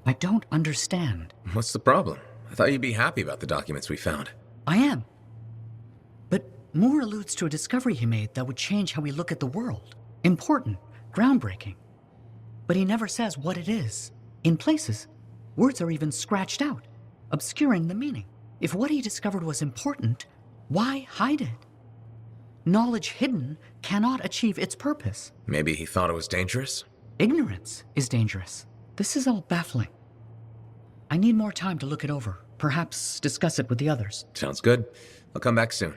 I don't understand. What's the problem? I thought you'd be happy about the documents we found. I am. But Moore alludes to a discovery he made that would change how we look at the world. Important, groundbreaking. But he never says what it is. In places, words are even scratched out, obscuring the meaning. If what he discovered was important, why hide it? Knowledge hidden cannot achieve its purpose. Maybe he thought it was dangerous? Ignorance is dangerous. This is all baffling. I need more time to look it over. Perhaps discuss it with the others. Sounds good. I'll come back soon.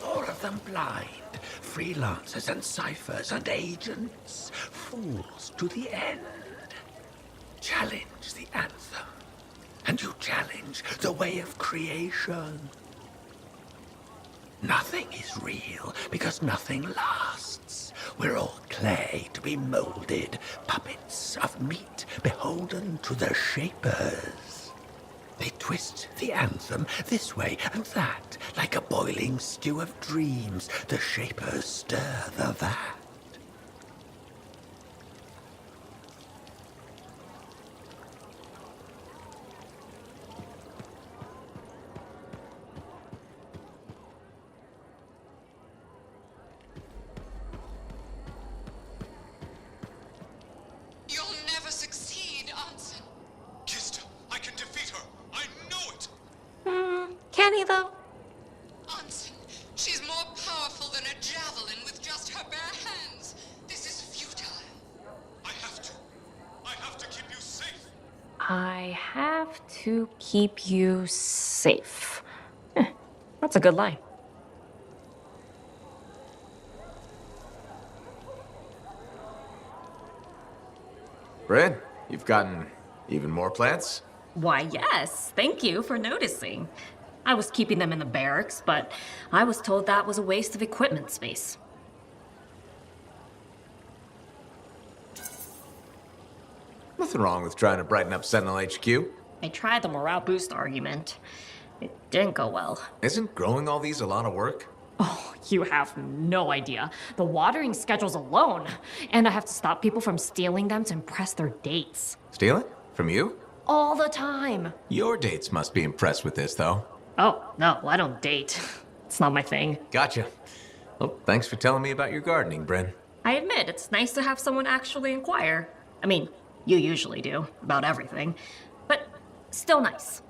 All of them blind, freelancers and ciphers and agents, fools to the end. Challenge the Anthem, and you challenge the way of creation. Nothing is real because nothing lasts. We're all clay to be molded, puppets of meat beholden to their shapers. They twist the anthem this way and that, like a boiling stew of dreams. The shapers stir the vat. You'll never succeed, Anson. Kissed. I can defeat her. I know it. Can he though? Anson, she's more powerful than a javelin with just her bare hands. This is futile. I have to. I have to keep you safe. I have to keep you safe. That's a good line. Bryn, you've gotten even more plants? Why, yes. Thank you for noticing. I was keeping them in the barracks, but I was told that was a waste of equipment space. Nothing wrong with trying to brighten up Sentinel HQ. I tried the morale boost argument. It didn't go well. Isn't growing all these a lot of work? Oh, you have no idea. The watering schedules alone. And I have to stop people from stealing them to impress their dates. Stealing? From you? All the time. Your dates must be impressed with this, though. Oh, no, I don't date. It's not my thing. Gotcha. Well, thanks for telling me about your gardening, Bryn. I admit, it's nice to have someone actually inquire. I mean, you usually do, about everything. But still nice.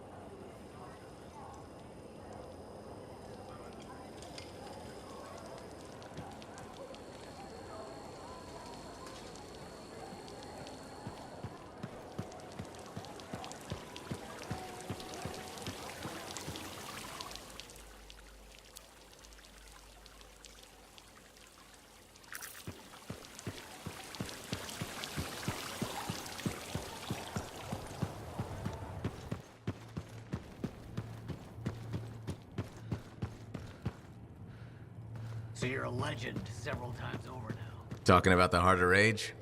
So you're a legend several times over now. Talking about the Heart of Rage?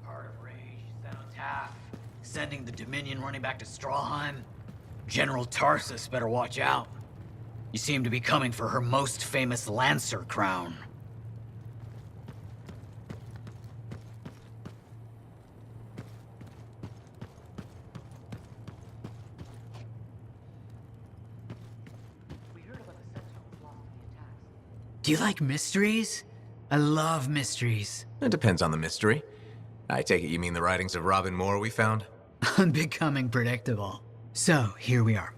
Heart of Rage, Cenotaph, sending the Dominion running back to Strawheim. General Tarsus better watch out. You seem to be coming for her most famous Lancer crown. Do you like mysteries? I love mysteries. It depends on the mystery. I take it you mean the writings of Robin Moore we found? I'm becoming predictable. So, here we are.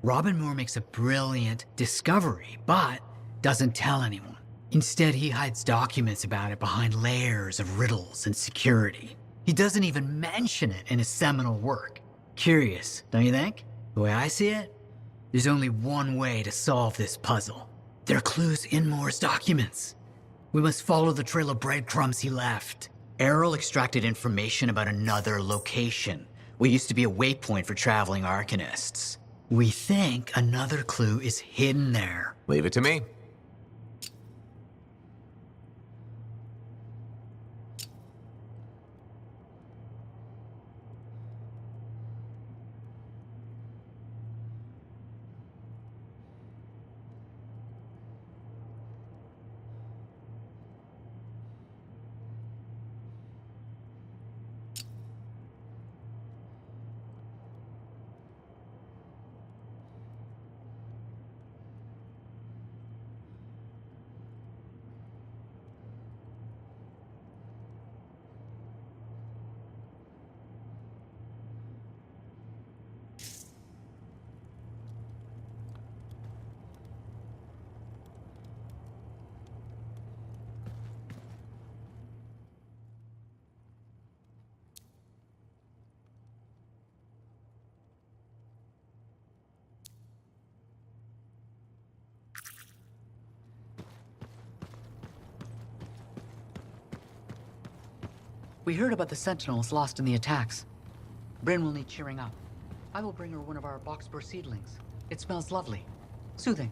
Robin Moore makes a brilliant discovery, but doesn't tell anyone. Instead, he hides documents about it behind layers of riddles and security. He doesn't even mention it in his seminal work. Curious, don't you think? The way I see it, there's only one way to solve this puzzle. There are clues in Moore's documents. We must follow the trail of breadcrumbs he left. Errol extracted information about another location. What used to be a waypoint for traveling arcanists. We think another clue is hidden there. Leave it to me. We heard about the Sentinels lost in the attacks. Bryn will need cheering up. I will bring her one of our boxbur seedlings. It smells lovely. Soothing.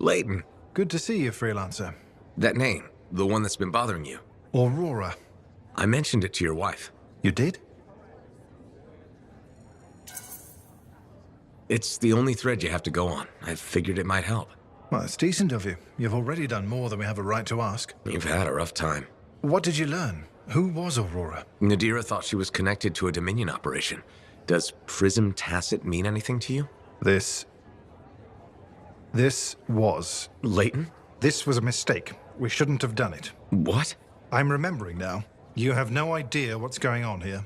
Layton. Good to see you, Freelancer. That name, the one that's been bothering you. Aurora. I mentioned it to your wife. You did? It's the only thread you have to go on. I figured it might help. Well, it's decent of you. You've already done more than we have a right to ask. You've had a rough time. What did you learn? Who was Aurora? Nadira thought she was connected to a Dominion operation. Does Prism Tacit mean anything to you? This was. Layton? This was a mistake. We shouldn't have done it. What? I'm remembering now. You have no idea what's going on here.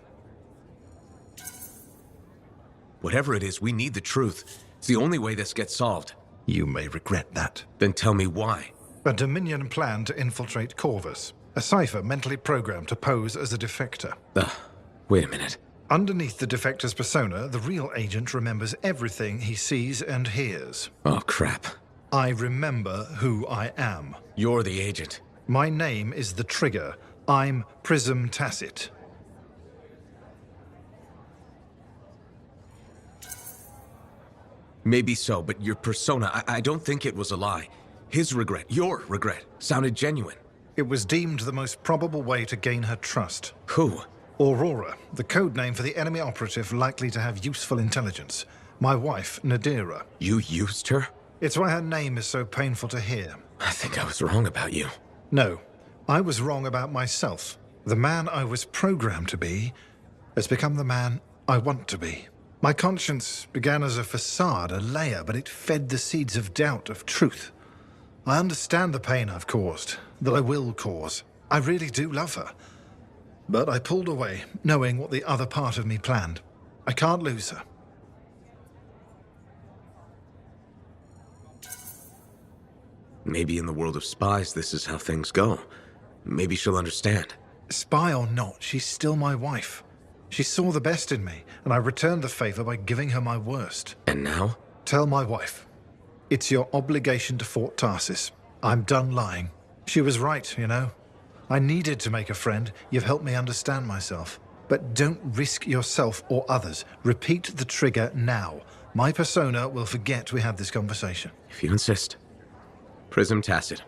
Whatever it is, we need the truth. It's the only way this gets solved. You may regret that. Then tell me why. A Dominion plan to infiltrate Corvus. A cipher mentally programmed to pose as a defector. Wait a minute. Underneath the defector's persona, the real agent remembers everything he sees and hears. Oh, crap. I remember who I am. You're the agent. My name is the Trigger. I'm Prism Tacit. Maybe so, but your persona, I don't think it was a lie. His regret, your regret, sounded genuine. It was deemed the most probable way to gain her trust. Who? Aurora, the code name for the enemy operative likely to have useful intelligence. My wife, Nadira. You used her? It's why her name is so painful to hear. I think I was wrong about you. No, I was wrong about myself. The man I was programmed to be has become the man I want to be. My conscience began as a facade, a layer, but it fed the seeds of doubt, of truth. I understand the pain I've caused, that I will cause. I really do love her. But I pulled away, knowing what the other part of me planned. I can't lose her. Maybe in the world of spies, this is how things go. Maybe she'll understand. Spy or not, she's still my wife. She saw the best in me, and I returned the favor by giving her my worst. And now? Tell my wife. It's your obligation to Fort Tarsis. I'm done lying. She was right, you know. I needed to make a friend. You've helped me understand myself. But don't risk yourself or others. Repeat the trigger now. My persona will forget we had this conversation. If you insist. Prism Tacit.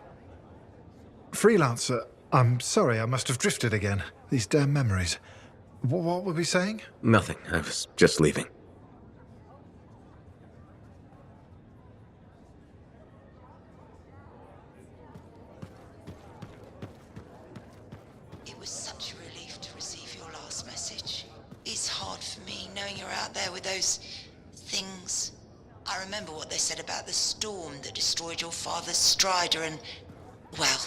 Freelancer, I'm sorry, I must have drifted again. These damn memories. What were we saying? Nothing. I was just leaving. It was such a relief to receive your last message. It's hard for me knowing you're out there with those things. I remember what they said about the storm that destroyed your father's Strider and... well,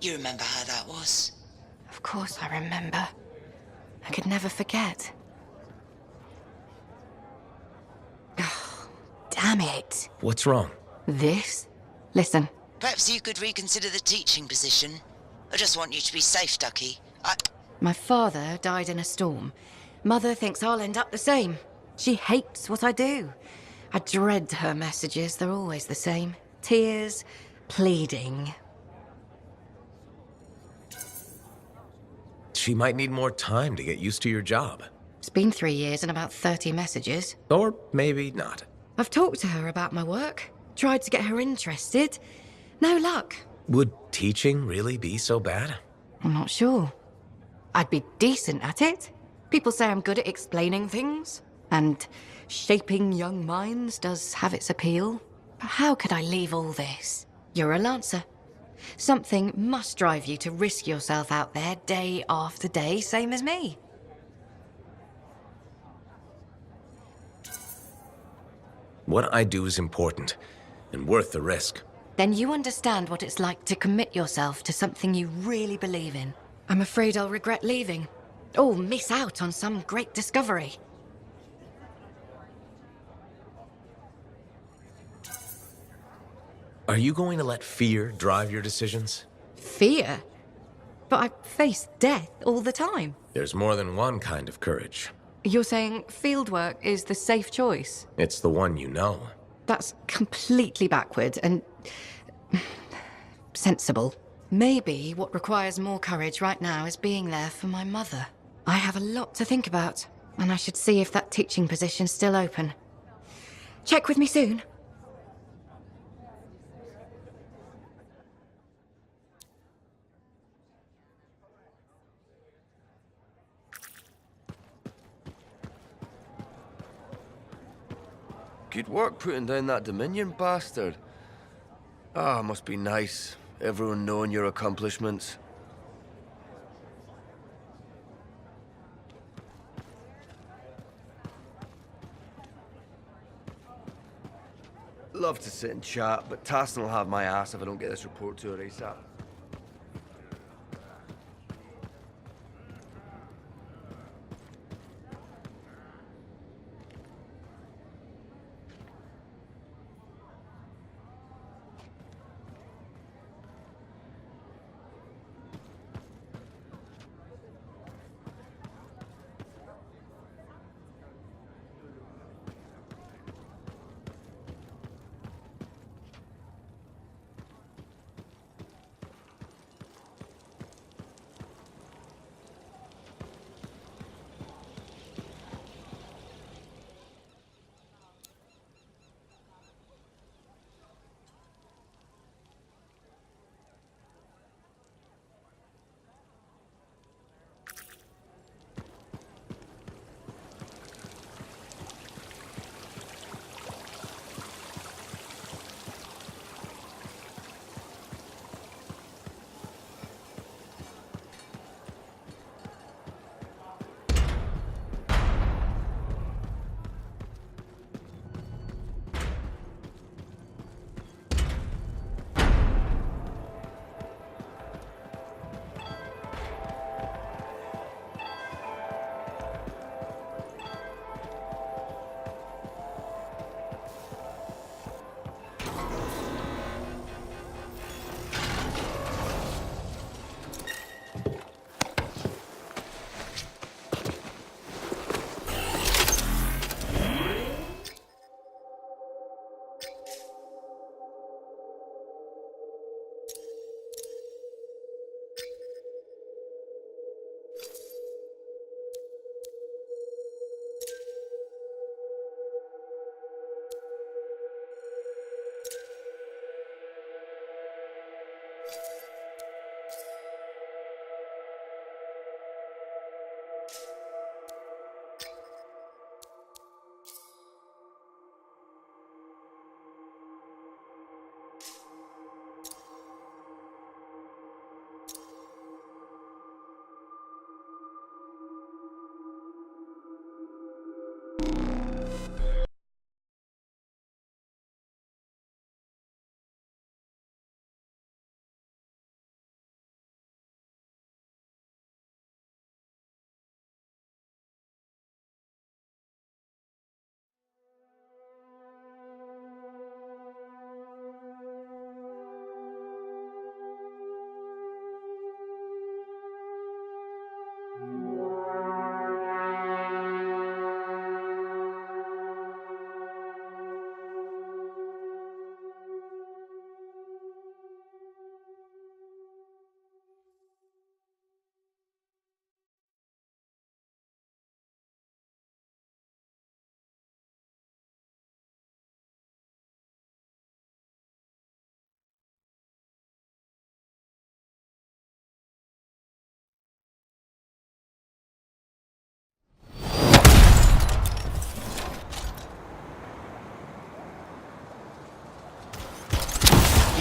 you remember how that was. Of course I remember. I could never forget. Oh, damn it. What's wrong? This? Listen, Perhaps you could reconsider the teaching position. I just want you to be safe, Ducky. my father died in a storm. Mother thinks I'll end up the same. She hates what I do. I dread her messages. They're always the same. Tears, pleading. She might need more time to get used to your job. It's been 3 years and about 30 messages. Or maybe not. I've talked to her about my work, tried to get her interested. No luck. Would teaching really be so bad? I'm not sure. I'd be decent at it. People say I'm good at explaining things, and shaping young minds does have its appeal. But how could I leave all this? You're a Lancer. Something must drive you to risk yourself out there day after day, same as me. What I do is important, and worth the risk. Then you understand what it's like to commit yourself to something you really believe in. I'm afraid I'll regret leaving, or miss out on some great discovery. Are you going to let fear drive your decisions? Fear? But I face death all the time. There's more than one kind of courage. You're saying fieldwork is the safe choice? It's the one you know. That's completely backward and sensible. Maybe what requires more courage right now is being there for my mother. I have a lot to think about, and I should see if that teaching position's still open. Check with me soon. Good work putting down that Dominion bastard. Ah, must be nice. Everyone knowing your accomplishments. Love to sit and chat, but Tassin will have my ass if I don't get this report to her ASAP.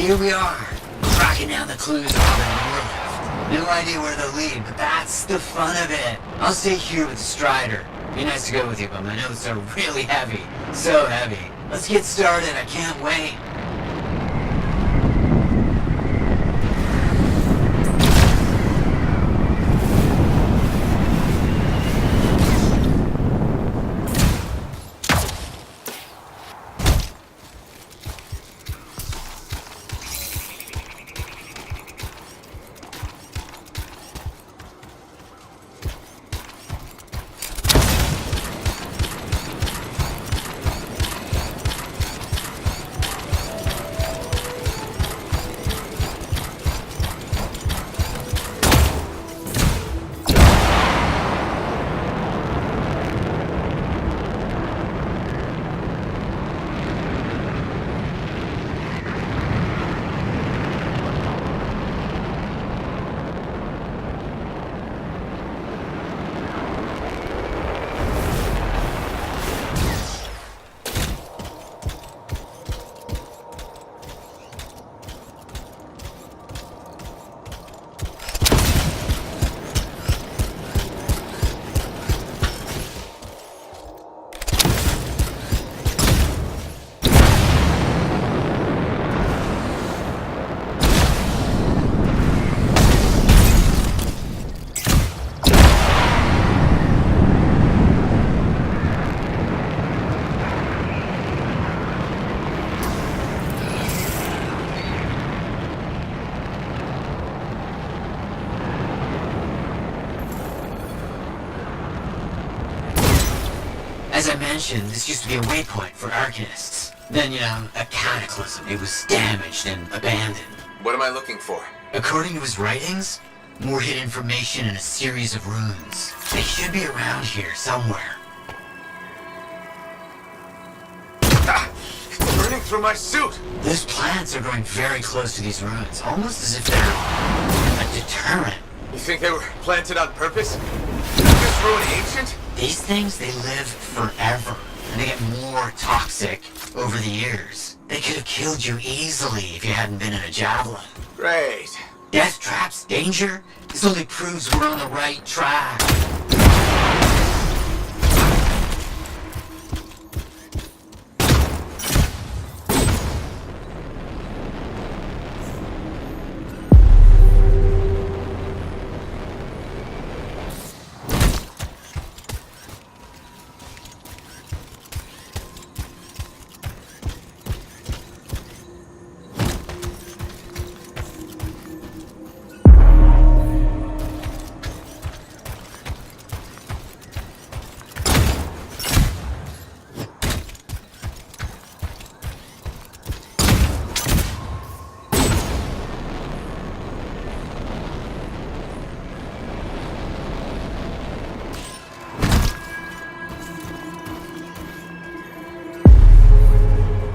here we are, tracking down the clues Robin and Moore left. No idea where they'll lead, but that's the fun of it. I'll stay here with the Strider. Be nice to go with you, but my notes are really heavy. So heavy. Let's get started, I can't wait. As I mentioned, this used to be a waypoint for Arcanists. Then, a cataclysm. It was damaged and abandoned. What am I looking for? According to his writings, Moore hid information in a series of runes. They should be around here somewhere. Ah! It's burning through my suit! Those plants are growing very close to these runes, almost as if they're a deterrent. You think they were planted on purpose? Is this ruin ancient? These things, they live forever, and they get more toxic over the years. They could have killed you easily if you hadn't been in a javelin. Great. Death traps, danger? This only proves we're on the right track.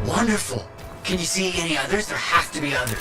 Wonderful. Can you see any others? There have to be others.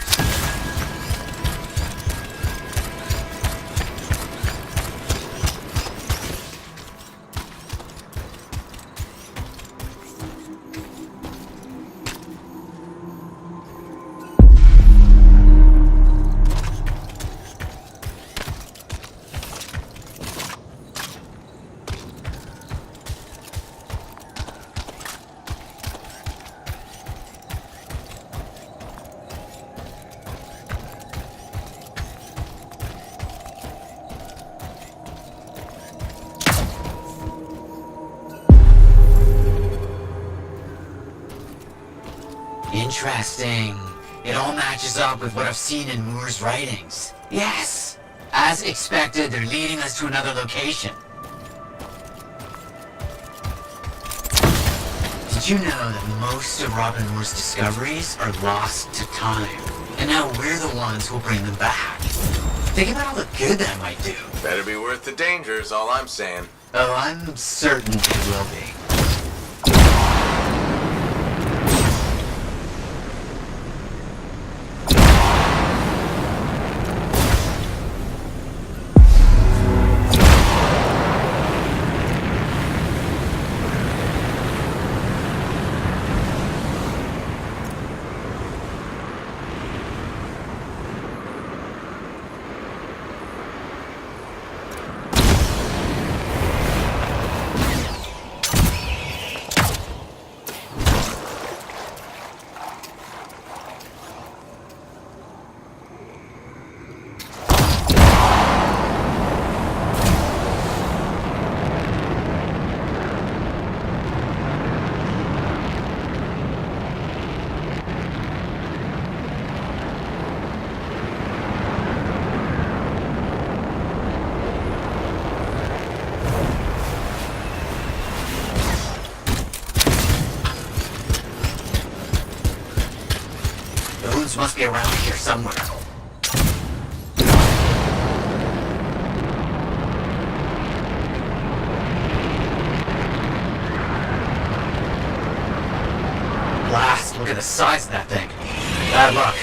Interesting. It all matches up with what I've seen in Moore's writings. Yes! As expected, they're leading us to another location. Did you know that most of Robin Moore's discoveries are lost to time? And now we're the ones who'll bring them back. Think about all the good that might do. Better be worth the danger is all I'm saying. Oh, I'm certain it will be. The loons must be around here somewhere. Blast, look at the size of that thing. Bad luck.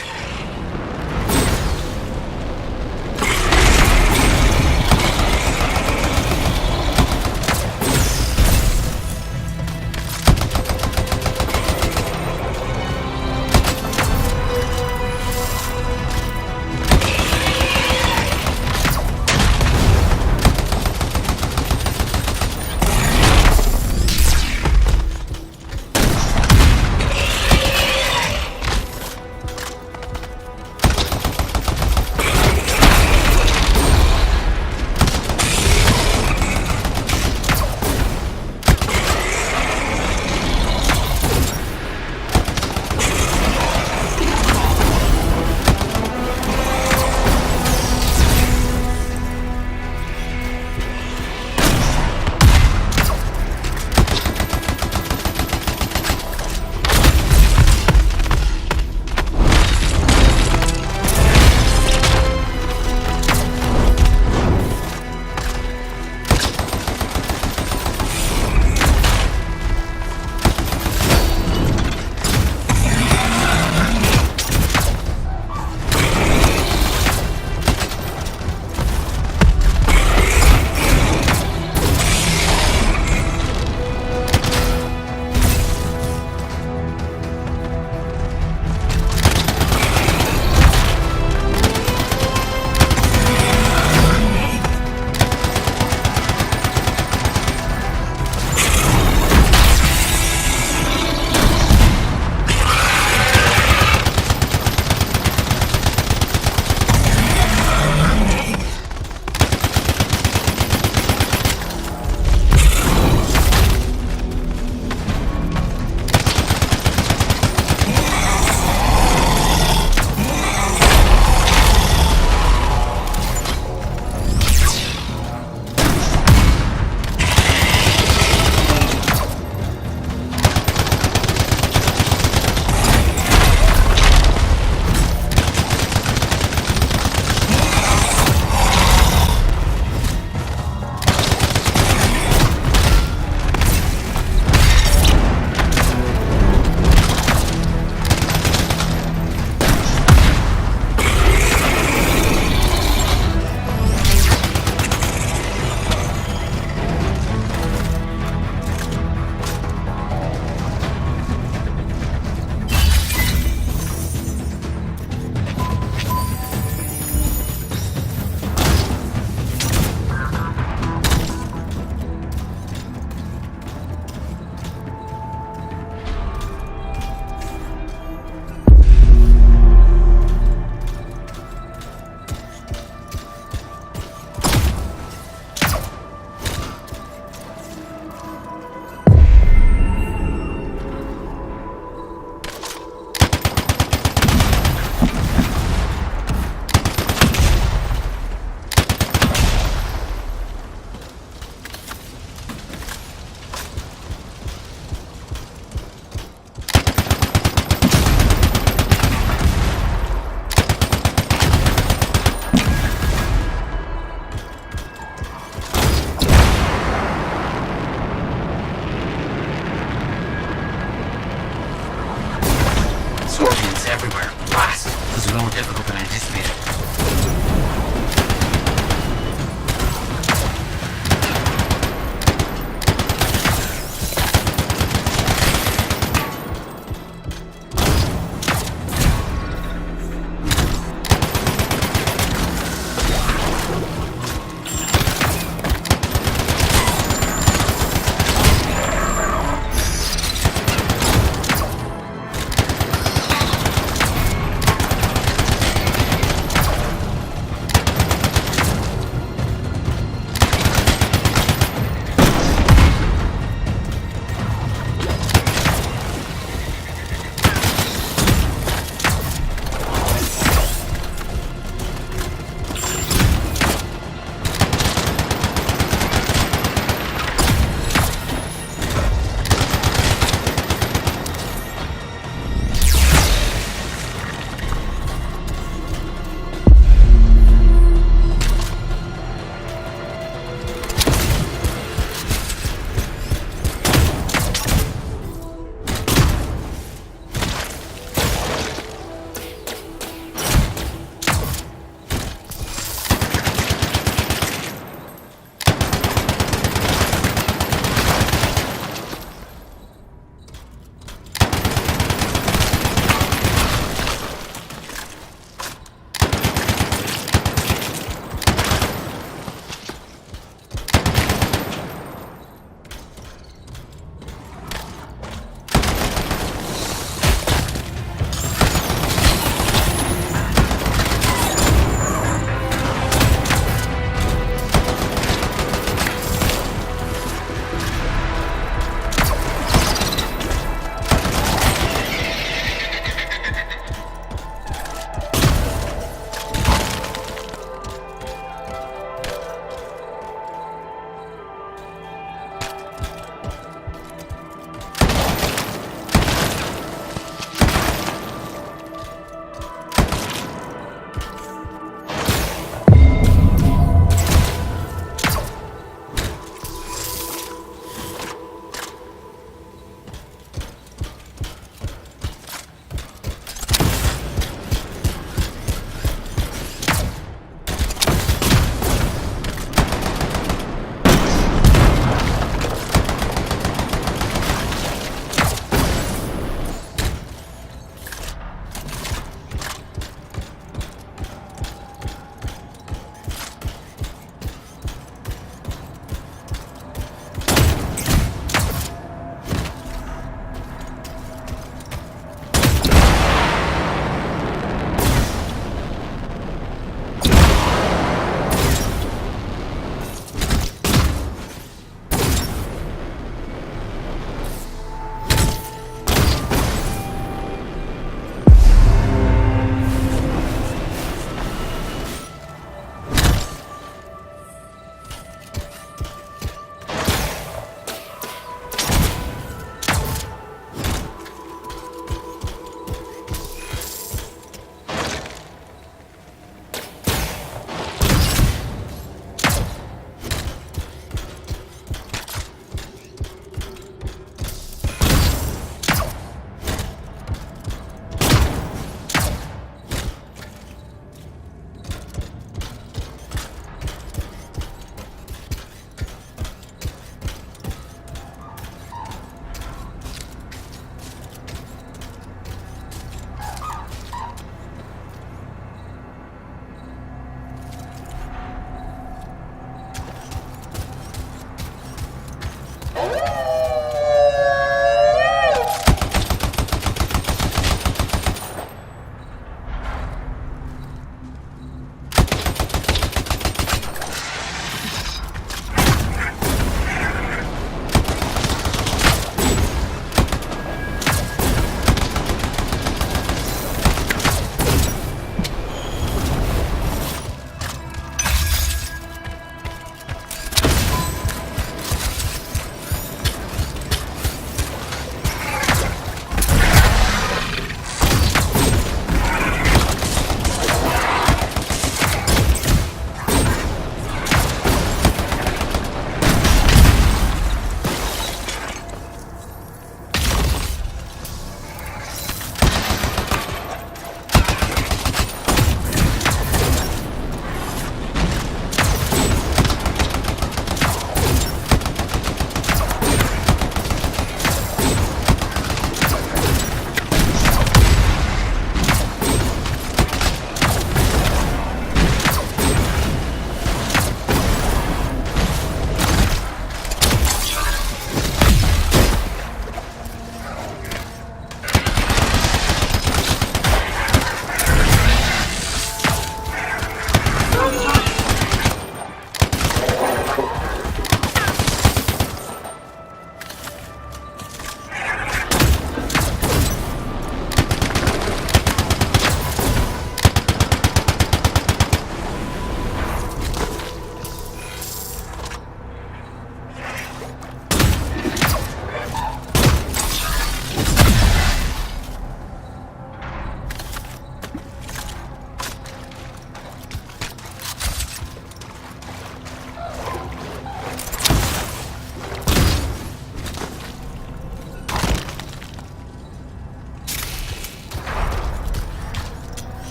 more difficult than I anticipated.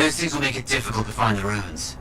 Those things will make it difficult to find the runes.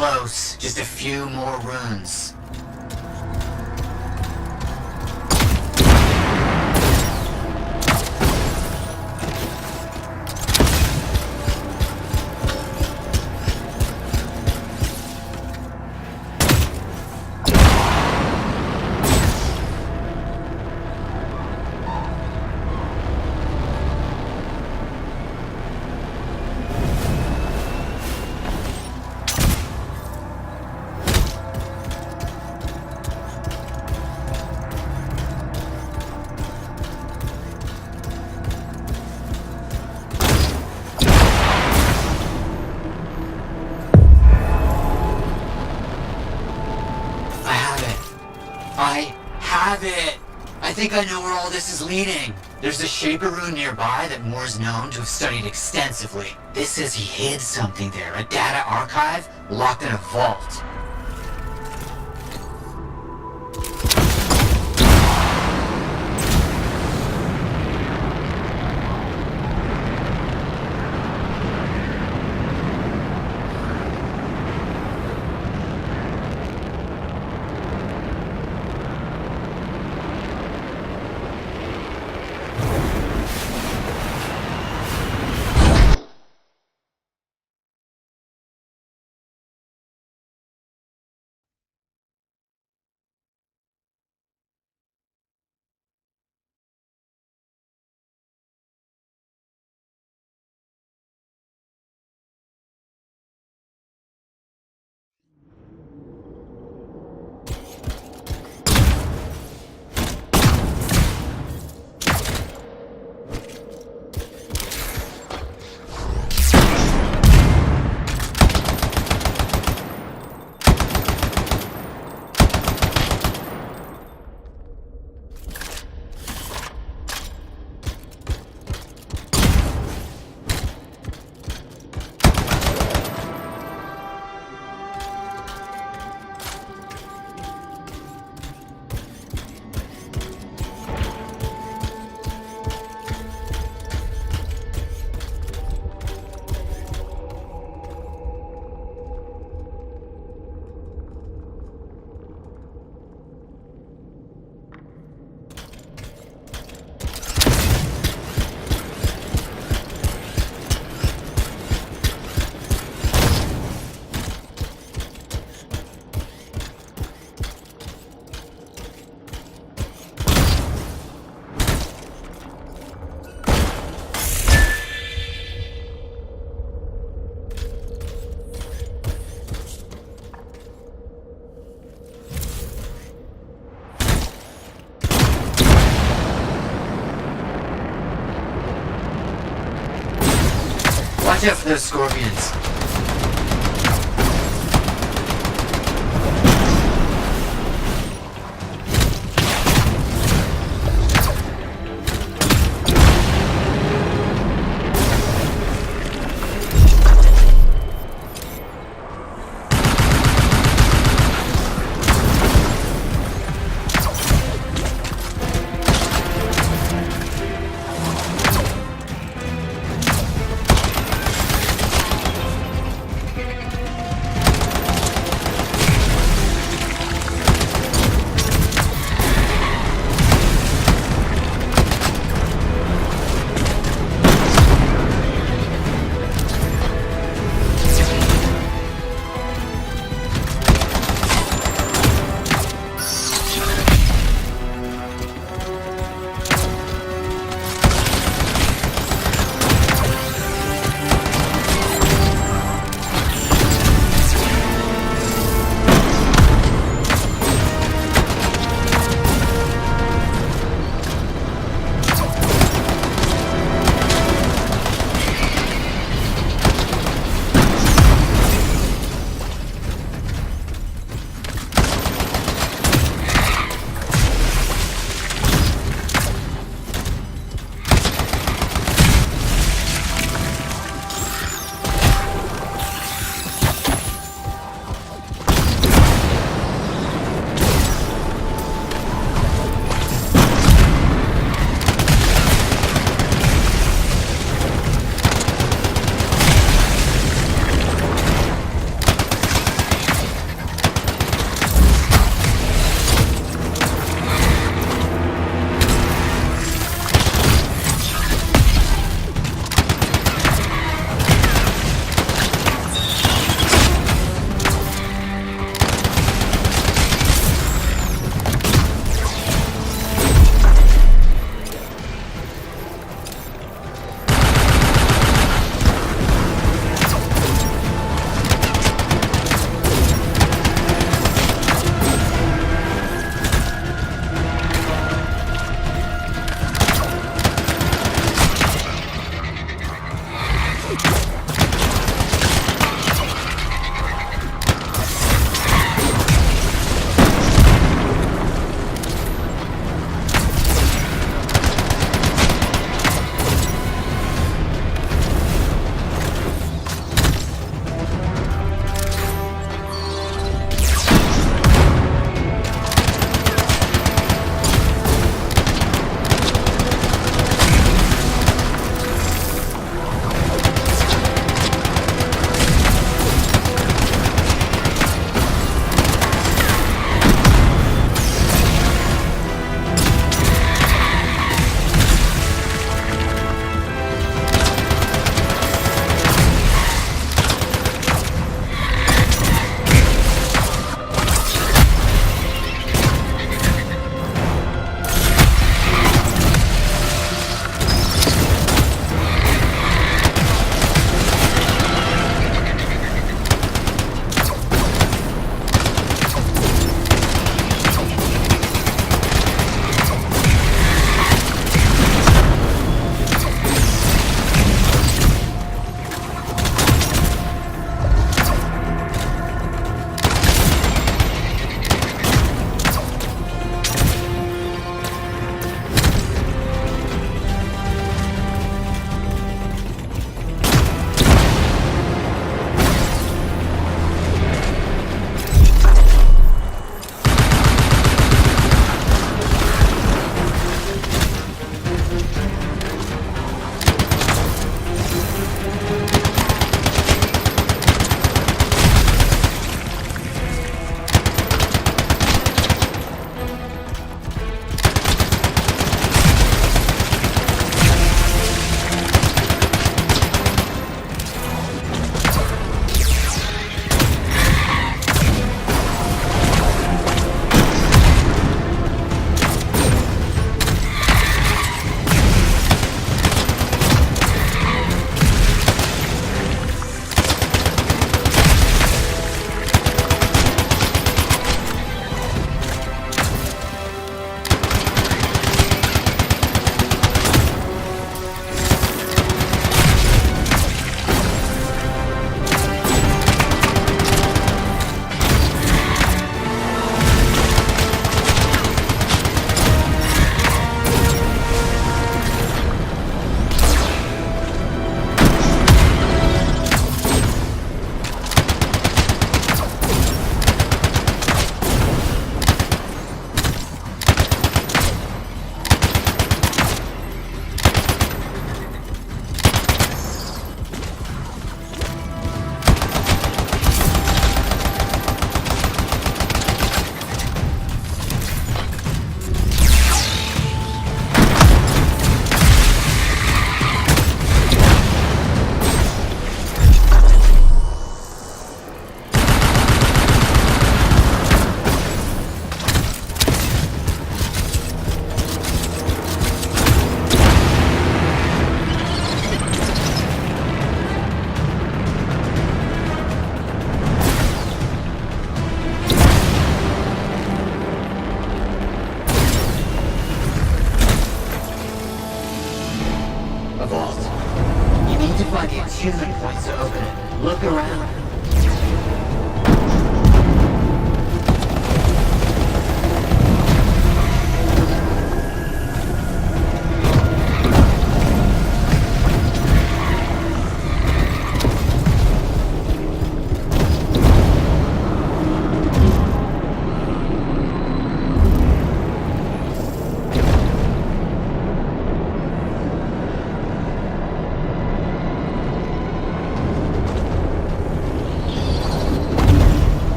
close. Just a few more runes. I have it! I think I know where all this is leading. There's a Shaper rune nearby that Moore's known to have studied extensively. This says he hid something there, a data archive locked in a vault. Watch out for those scorpions.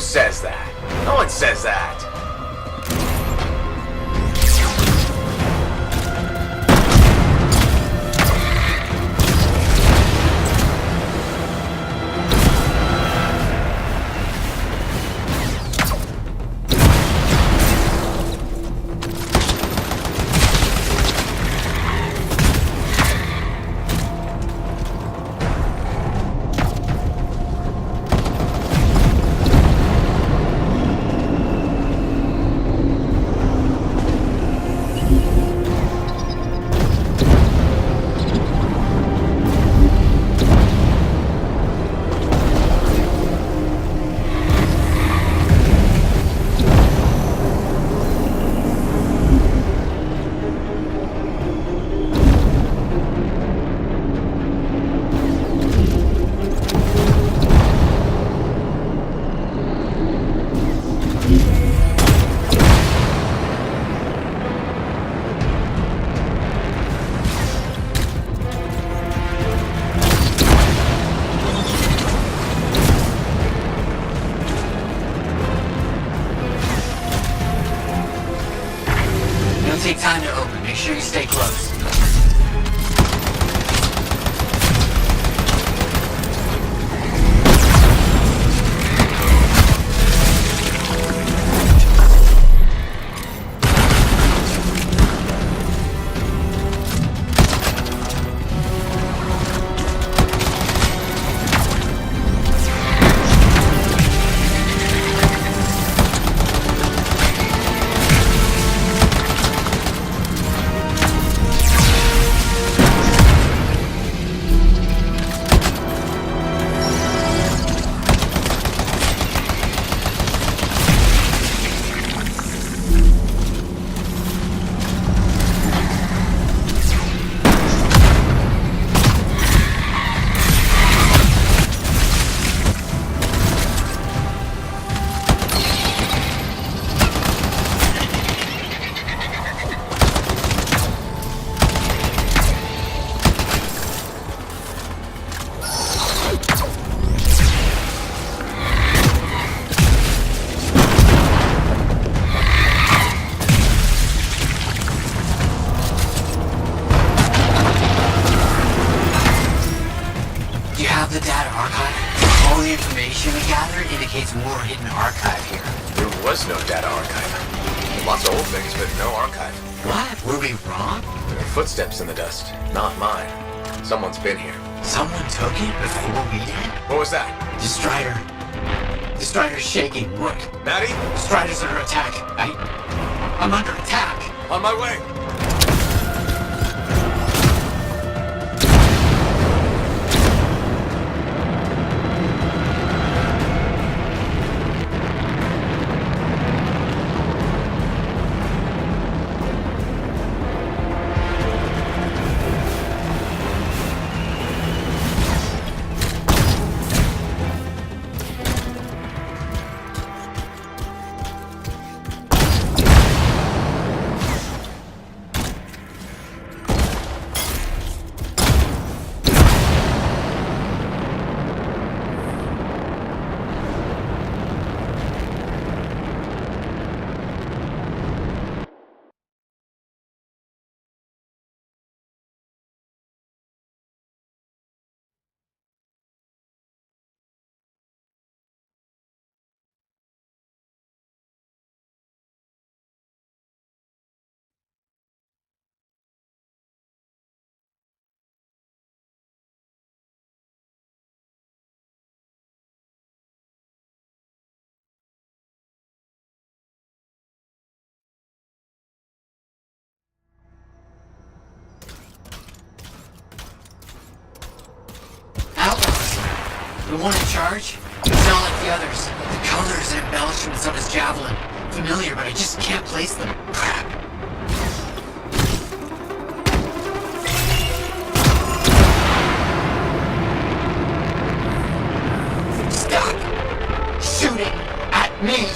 says that? No one says that. Take time to open. Make sure you stay close. The data archive. All the information we gathered indicates more hidden archive here. There was no data archive. Lots of old things, but no archive. What? Were we wrong? There are footsteps in the dust. Not mine. Someone's been here. Someone took it before we did? What was that? The Strider. The Strider's shaking. Look. Maddie? The Strider's under attack. I'm under attack. On my way. The one in charge? He's not like the others. The colors and embellishments of his javelin. Familiar, but I just can't place them. Crap. Stop shooting at me!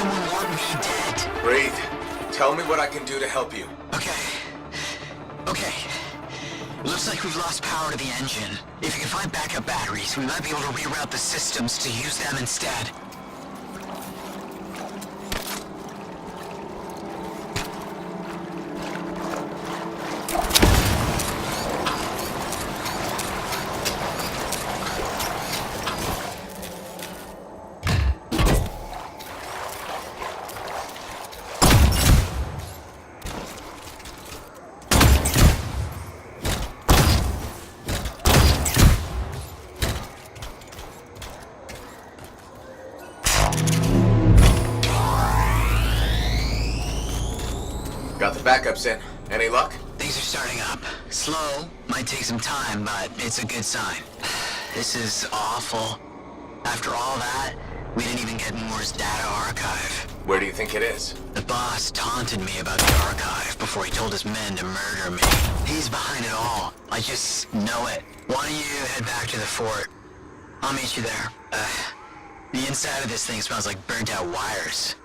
someone want me dead? Breathe. Tell me what I can do to help you. Okay. Looks like we've lost power to the engine. If you can find backup batteries, we might be able to reroute the systems to use them instead. Got the backups in. Any luck? Things are starting up. Slow, might take some time, but it's a good sign. This is awful. After all that, we didn't even get Moore's data archive. Where do you think it is? The boss taunted me about the archive before he told his men to murder me. He's behind it all. I just know it. Why don't you head back to the fort? I'll meet you there. The inside of this thing smells like burnt out wires.